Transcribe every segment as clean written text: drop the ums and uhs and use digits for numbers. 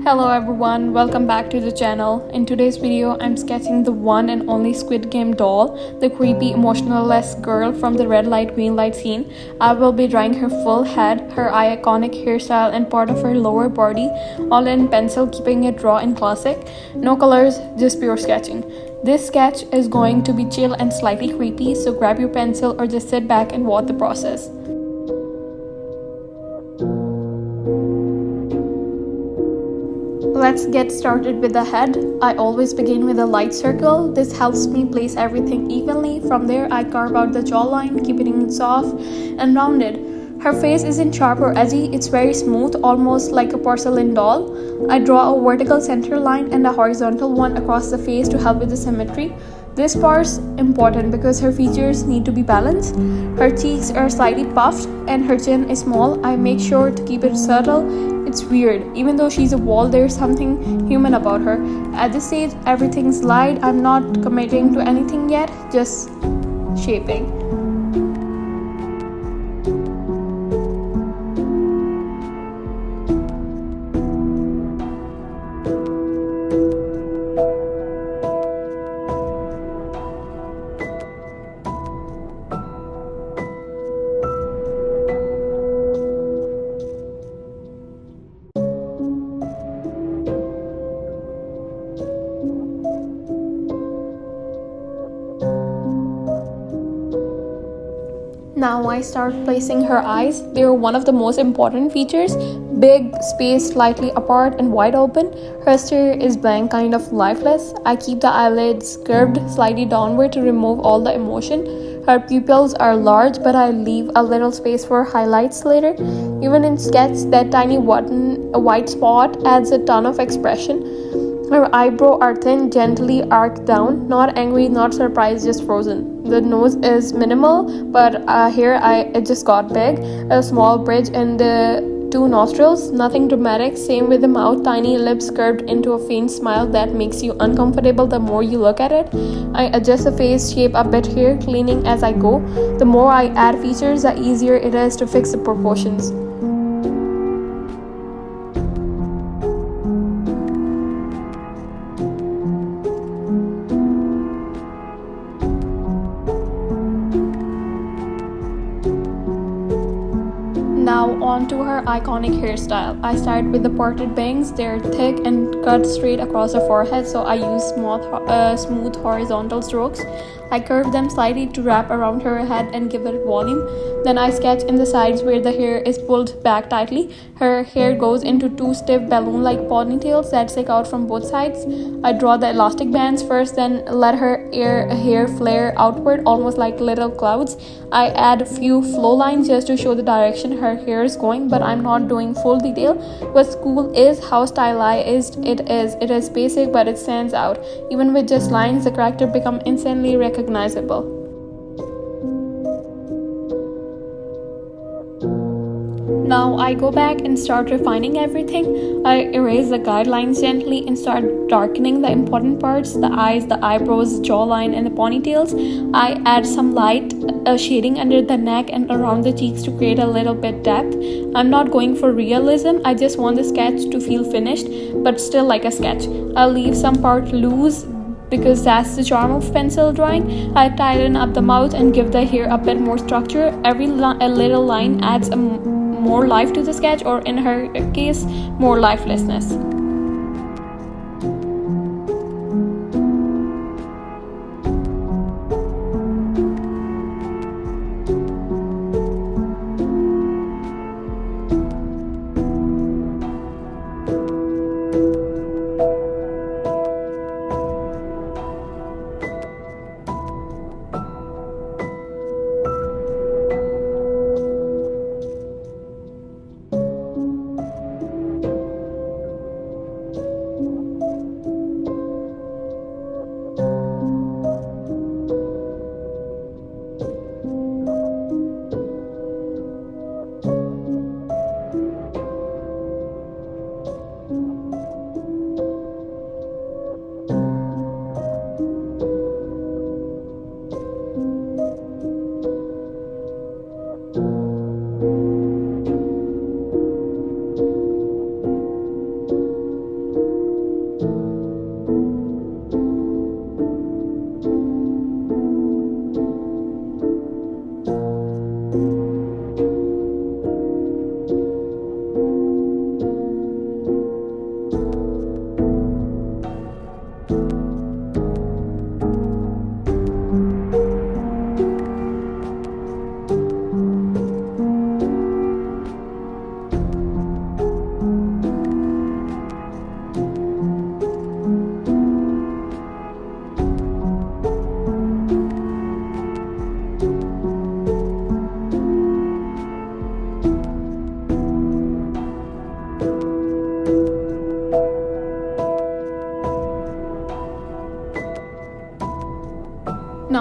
Hello everyone, welcome back to the channel. In today's video, I'm sketching the one and only Squid Game doll, the creepy, emotionless girl from the red light, green light scene. I will be drawing her full head, her iconic hairstyle, and part of her lower body, all in pencil, keeping it raw and classic. No colors, just pure sketching. This sketch is going to be chill and slightly creepy, so grab your pencil or just sit back and watch the process. Let's get started with the head. I always begin with a light circle. This helps me place everything evenly. From there, I carve out the jawline, keeping it soft and rounded. Her face isn't sharp or edgy, it's very smooth, almost like a porcelain doll. I draw a vertical center line and a horizontal one across the face to help with the symmetry. This part's important because her features need to be balanced. Her cheeks are slightly puffed and her chin is small. I make sure to keep it subtle. It's weird. Even though she's a wall, there's something human about her. At this stage, everything's light. I'm not committing to anything yet, just shaping. Now I start placing her eyes. They are one of the most important features. Big, spaced, slightly apart and wide open. Her stare is blank, kind of lifeless. I keep the eyelids curved slightly downward to remove all the emotion. Her pupils are large, but I leave a little space for highlights later. Even in sketch, that tiny white spot adds a ton of expression. Her eyebrows are thin, gently arched down, not angry, not surprised, just frozen. The nose is minimal, but here it just got big. A small bridge in the two nostrils, nothing dramatic. Same with the mouth, tiny lips curved into a faint smile that makes you uncomfortable the more you look at it. I adjust the face shape a bit here, cleaning as I go. The more I add features, the easier it is to fix the proportions. Now on to her iconic hairstyle. I start with the parted bangs. They're thick and cut straight across the forehead, so I use smooth horizontal strokes. I curve them slightly to wrap around her head and give it volume. Then I sketch in the sides where the hair is pulled back tightly. Her hair goes into two stiff balloon-like ponytails that stick out from both sides. I draw the elastic bands first, then let her hair flare outward almost like little clouds. I add a few flow lines just to show the direction her hair is going, but I'm not doing full detail. What's cool is how stylized it is. It is basic, but it stands out. Even with just lines, the character becomes instantly recognizable. Now I go back and start refining everything. I erase the guidelines gently and start darkening the important parts, the eyes, the eyebrows, jawline, and the ponytails. I add some light shading under the neck and around the cheeks to create a little bit depth. I'm not going for realism. I just want the sketch to feel finished, but still like a sketch. I'll leave some part loose because that's the charm of pencil drawing. I tighten up the mouth and give the hair a bit more structure. Every little line adds more life to the sketch, or in her case, more lifelessness.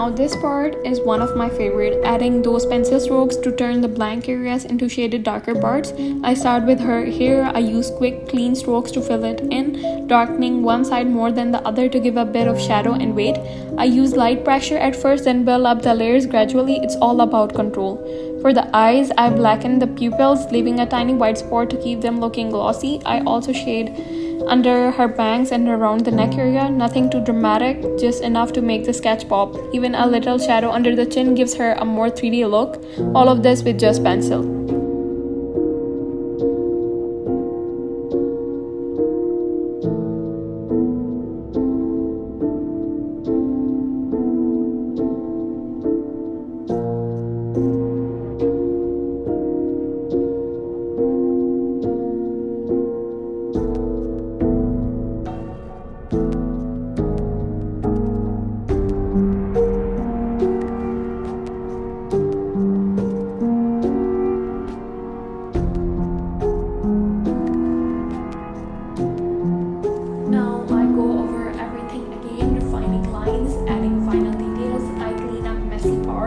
Now this part is one of my favorite, adding those pencil strokes to turn the blank areas into shaded darker parts. I start with her hair. I use quick clean strokes to fill it in, darkening one side more than the other to give a bit of shadow and weight. I use light pressure at first then build up the layers gradually. It's all about control. For the eyes, I blacken the pupils, leaving a tiny white spot to keep them looking glossy. I also shade under her bangs and around the neck area. Nothing too dramatic, just enough to make the sketch pop. Even a little shadow under the chin gives her a more 3D look. All of this with just pencil.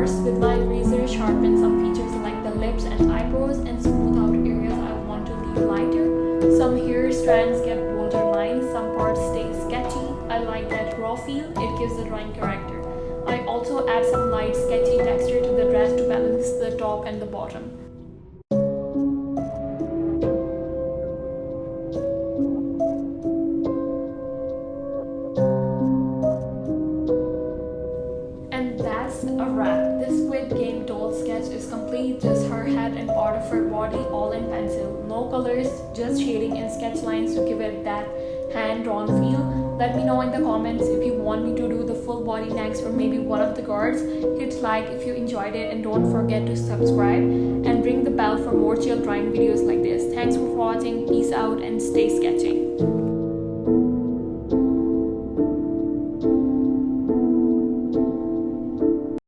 With my razor, sharpen some features like the lips and eyebrows and smooth out areas I want to leave lighter. Some hair strands get bolder lines, some parts stay sketchy. I like that raw feel, it gives the drawing character. I also add some light sketchy texture to the dress to balance the top and the bottom. And that's a wrap. This Squid Game doll sketch is complete, just her head and part of her body all in pencil. No colors, just shading and sketch lines to give it that hand-drawn feel. Let me know in the comments if you want me to do the full body next or maybe one of the guards. Hit like if you enjoyed it and don't forget to subscribe and ring the bell for more chill drawing videos like this. Thanks for watching, peace out and stay sketching.